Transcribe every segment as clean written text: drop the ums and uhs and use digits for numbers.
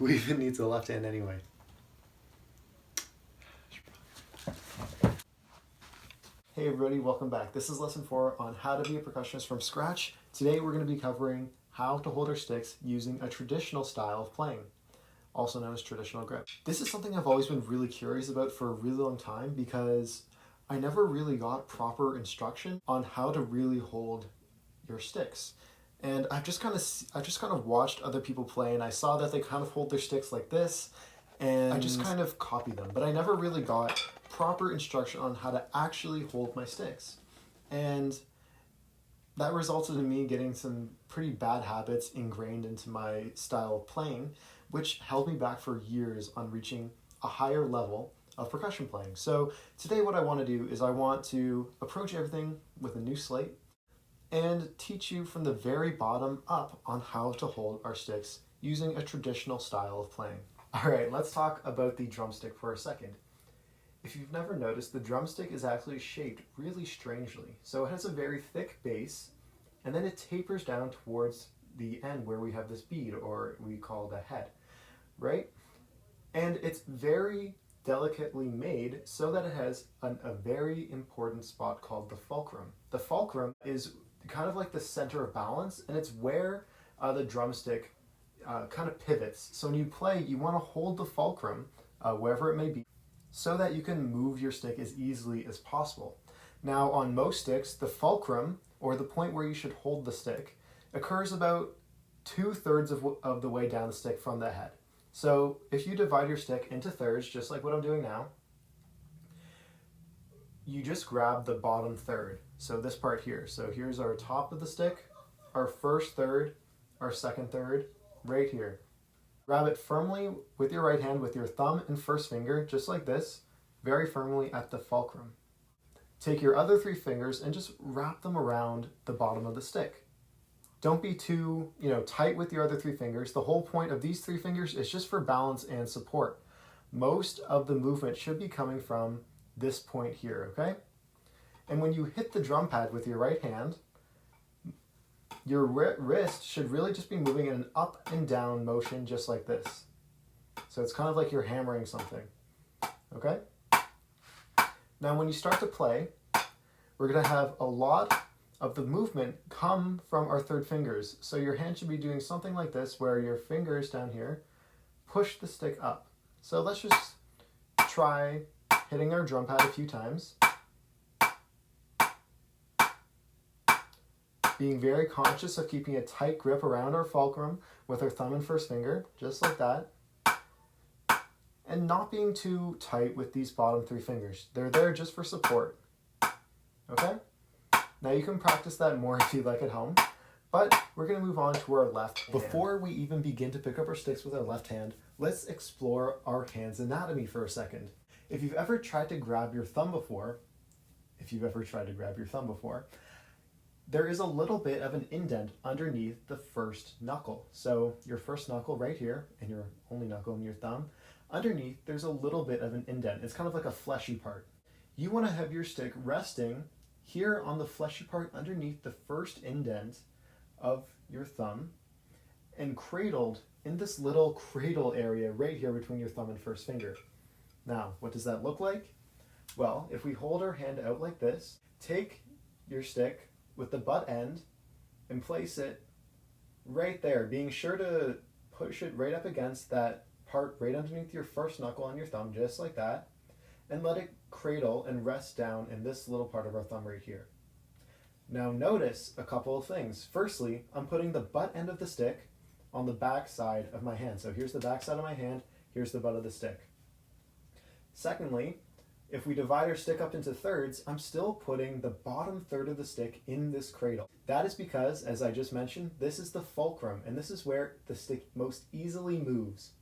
Who even needs a left hand anyway? Hey everybody, welcome back. This is lesson 4 on how to be a percussionist from scratch. Today we're going to be covering how to hold our sticks using a traditional style of playing, also known as traditional grip. This is something I've always been really curious about for a really long time because I never really got proper instruction on how to really hold your sticks. And I've just kind of watched other people play, and I saw that they kind of hold their sticks like this, and I just kind of copied them. But I never really got proper instruction on how to actually hold my sticks. And that resulted in me getting some pretty bad habits ingrained into my style of playing, which held me back for years on reaching a higher level of percussion playing. So today what I want to do is I want to approach everything with a new slate and teach you from the very bottom up on how to hold our sticks using a traditional style of playing. All right, let's talk about the drumstick for a second. If you've never noticed, the drumstick is actually shaped really strangely. So it has a very thick base, and then it tapers down towards the end where we have this bead, or we call the head, right? And it's very delicately made so that it has a very important spot called the fulcrum. The fulcrum is kind of like the center of balance, and it's where the drumstick kind of pivots. So when you play, you want to hold the fulcrum wherever it may be, so that you can move your stick as easily as possible. Now on most sticks, the fulcrum, or the point where you should hold the stick, occurs about 2/3 of the way down the stick from the head. So if you divide your stick into thirds, just like what I'm doing now, you just grab the bottom third. So this part here. So here's our top of the stick, our first third, our second third, right here. Grab it firmly with your right hand with your thumb and first finger, just like this, very firmly at the fulcrum. Take your other 3 fingers and just wrap them around the bottom of the stick. Don't be too, tight with your other 3 fingers. The whole point of these 3 fingers is just for balance and support. Most of the movement should be coming from this point here, okay? And when you hit the drum pad with your right hand, your wrist should really just be moving in an up and down motion, just like this. So it's kind of like you're hammering something, okay? Now when you start to play, we're gonna have a lot of the movement come from our 3rd fingers. So your hand should be doing something like this, where your fingers down here push the stick up. So let's just try hitting our drum pad a few times. Being very conscious of keeping a tight grip around our fulcrum with our thumb and first finger, just like that. And not being too tight with these bottom 3 fingers. They're there just for support. Okay? Now you can practice that more if you'd like at home, but we're going to move on to our left hand. Before we even begin to pick up our sticks with our left hand, let's explore our hand's anatomy for a second. If you've ever tried to grab your thumb before, there is a little bit of an indent underneath the first knuckle. So your first knuckle right here, and your only knuckle and your thumb, underneath there's a little bit of an indent. It's kind of like a fleshy part. You want to have your stick resting here on the fleshy part underneath the first indent of your thumb, and cradled in this little cradle area right here between your thumb and first finger. Now, what does that look like? Well, if we hold our hand out like this, take your stick with the butt end and place it right there, being sure to push it right up against that part right underneath your first knuckle on your thumb, just like that, and let it cradle and rest down in this little part of our thumb right here. Now notice a couple of things. Firstly, I'm putting the butt end of the stick on the back side of my hand. So here's the back side of my hand, here's the butt of the stick. Secondly, if we divide our stick up into thirds, I'm still putting the bottom third of the stick in this cradle. That is because, as I just mentioned, this is the fulcrum, and this is where the stick most easily moves.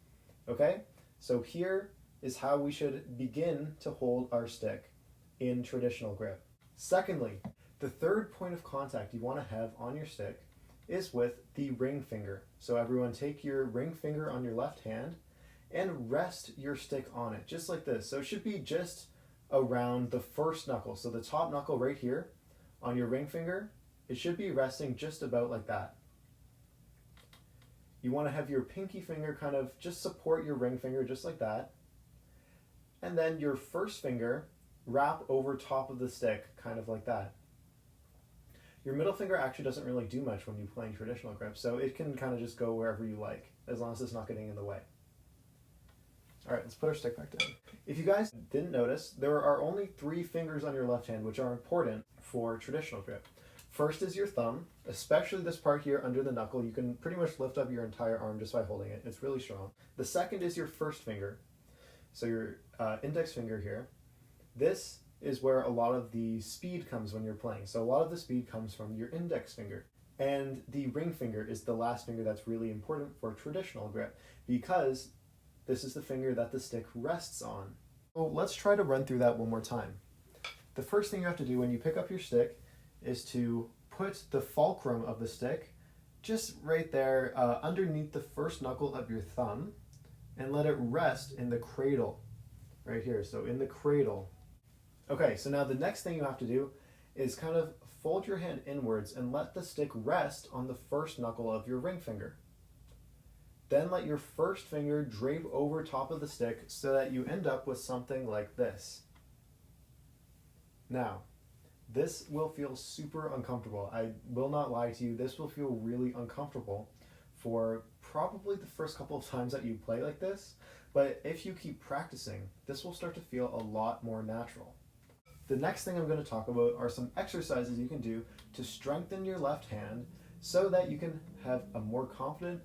Okay? So here is how we should begin to hold our stick in traditional grip. Secondly, the 3rd point of contact you want to have on your stick is with the ring finger. So everyone take your ring finger on your left hand and rest your stick on it, just like this. So it should be just around the first knuckle. So the top knuckle right here on your ring finger, it should be resting just about like that. You want to have your pinky finger kind of just support your ring finger just like that. And then your first finger wrap over top of the stick, kind of like that. Your middle finger actually doesn't really do much when you're playing traditional grip, so it can kind of just go wherever you like, as long as it's not getting in the way. All right, let's put our stick back down. If you guys didn't notice, there are only 3 fingers on your left hand which are important for traditional grip. First is your thumb, especially this part here under the knuckle. You can pretty much lift up your entire arm just by holding it. It's really strong. The second is your first finger, so your index finger here. This is where a lot of the speed comes when you're playing. So a lot of the speed comes from your index finger. And the ring finger is the last finger that's really important for traditional grip, because this is the finger that the stick rests on. So let's try to run through that one more time. The first thing you have to do when you pick up your stick is to put the fulcrum of the stick just right there underneath the first knuckle of your thumb and let it rest in the cradle right here. So in the cradle. Okay, so now the next thing you have to do is kind of fold your hand inwards and let the stick rest on the first knuckle of your ring finger. Then let your first finger drape over top of the stick so that you end up with something like this. Now, this will feel super uncomfortable. I will not lie to you, this will feel really uncomfortable for probably the first couple of times that you play like this, but if you keep practicing, this will start to feel a lot more natural. The next thing I'm going to talk about are some exercises you can do to strengthen your left hand so that you can have a more confident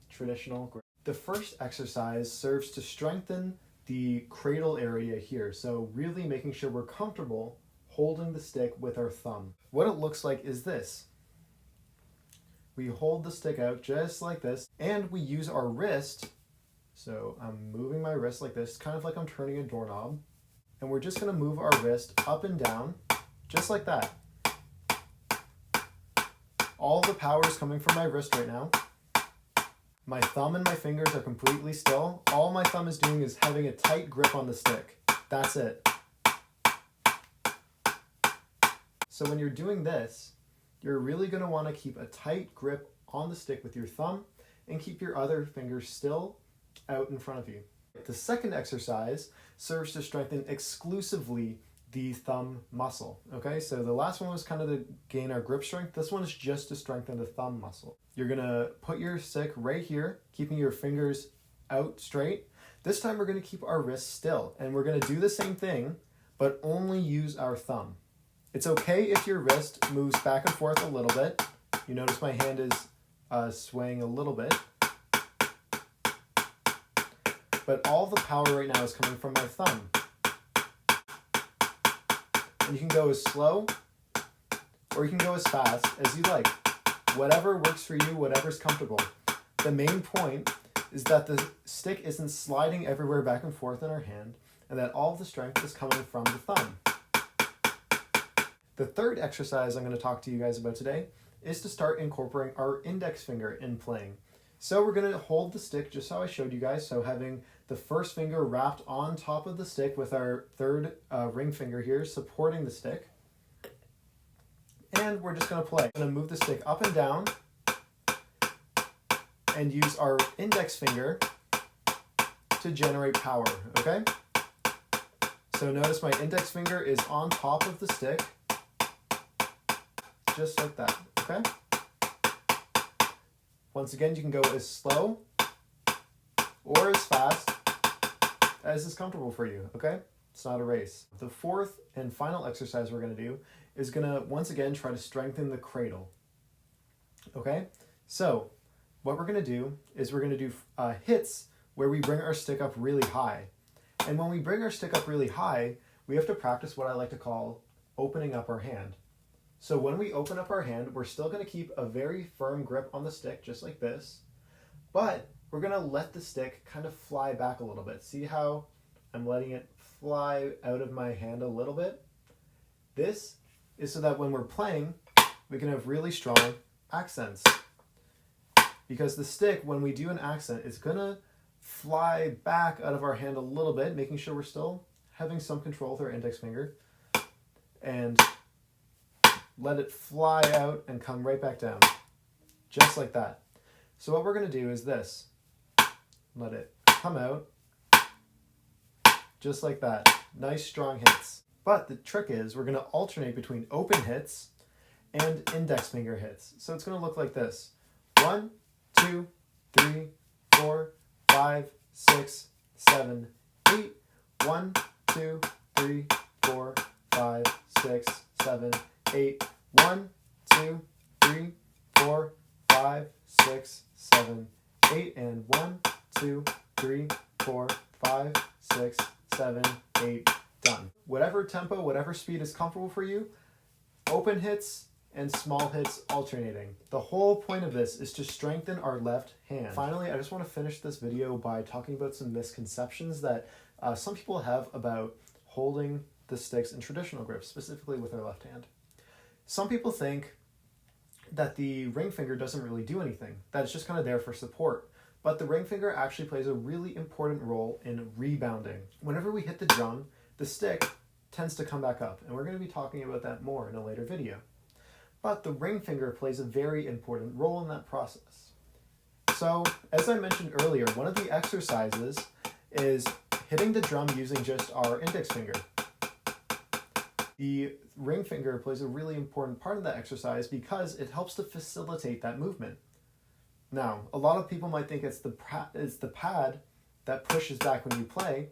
traditional grip. The first exercise serves to strengthen the cradle area here, so really making sure we're comfortable holding the stick with our thumb. What it looks like is this. We hold the stick out just like this, and we use our wrist. So I'm moving my wrist like this, kind of like I'm turning a doorknob. And we're just going to move our wrist up and down, just like that. All the power is coming from my wrist right now. My thumb and my fingers are completely still. All my thumb is doing is having a tight grip on the stick. That's it. So when you're doing this, you're really going to want to keep a tight grip on the stick with your thumb and keep your other fingers still out in front of you. The second exercise serves to strengthen exclusively the thumb muscle. Okay, so the last one was kind of to gain our grip strength. This one is just to strengthen the thumb muscle. You're gonna put your stick right here, keeping your fingers out straight. This time we're gonna keep our wrists still, and we're gonna do the same thing, but only use our thumb. It's okay if your wrist moves back and forth a little bit. You notice my hand is swaying a little bit. But all the power right now is coming from my thumb. And you can go as slow or you can go as fast as you like. Whatever works for you, whatever's comfortable. The main point is that the stick isn't sliding everywhere back and forth in our hand, and that all the strength is coming from the thumb. The third exercise I'm going to talk to you guys about today is to start incorporating our index finger in playing. So we're going to hold the stick just how I showed you guys, so having the first finger wrapped on top of the stick with our third ring finger here supporting the stick. And we're just going to play. I'm going to move the stick up and down and use our index finger to generate power, okay? So notice my index finger is on top of the stick, just like that, okay? Once again, you can go as slow or as fast as is comfortable for you, okay? It's not a race. The fourth and final exercise we're gonna do is gonna, once again, try to strengthen the cradle, okay? So what we're gonna do is we're gonna do hits where we bring our stick up really high. And when we bring our stick up really high, we have to practice what I like to call opening up our hand. So when we open up our hand, we're still going to keep a very firm grip on the stick, just like this, but we're going to let the stick kind of fly back a little bit. See how I'm letting it fly out of my hand a little bit? This is so that when we're playing, we can have really strong accents. Because the stick, when we do an accent, is going to fly back out of our hand a little bit, making sure we're still having some control with our index finger. And let it fly out and come right back down, just like that. So what we're going to do is this. Let it come out just like that. Nice strong hits. But the trick is we're going to alternate between open hits and index finger hits. So it's going to look like this. 1, 2, 3, 4, 5, 6, 7, 8. 1, 2, 3, 4, 5, 6, 7, 8. 1, 2, 3, 4, 5, 6, 7, 8. And 1, 2, 3, 4, 5, 6, 7, 8. Done. Whatever tempo, whatever speed is comfortable for you, open hits and small hits alternating. The whole point of this is to strengthen our left hand. Finally, I just want to finish this video by talking about some misconceptions that some people have about holding the sticks in traditional grips, specifically with our left hand. Some people think that the ring finger doesn't really do anything, that it's just kind of there for support. But the ring finger actually plays a really important role in rebounding. Whenever we hit the drum, the stick tends to come back up, and we're going to be talking about that more in a later video. But the ring finger plays a very important role in that process. So, as I mentioned earlier, one of the exercises is hitting the drum using just our index finger. The ring finger plays a really important part of that exercise because it helps to facilitate that movement. Now, a lot of people might think it's the pad that pushes back when you play,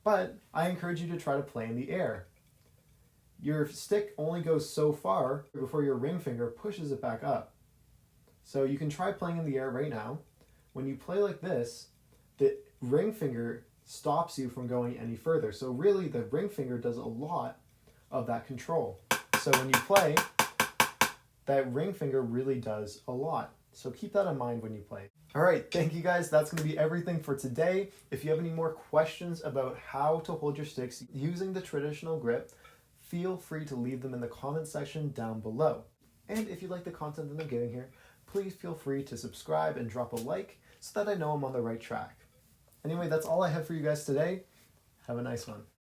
but I encourage you to try to play in the air. Your stick only goes so far before your ring finger pushes it back up. So you can try playing in the air right now. When you play like this, the ring finger stops you from going any further. So really, the ring finger does a lot of that control. So when you play, that ring finger really does a lot. So keep that in mind when you play. All right, thank you guys. That's going to be everything for today. If you have any more questions about how to hold your sticks using the traditional grip, feel free to leave them in the comment section down below. And if you like the content that I'm giving here, please feel free to subscribe and drop a like so that I know I'm on the right track. Anyway, that's all I have for you guys today. Have a nice one.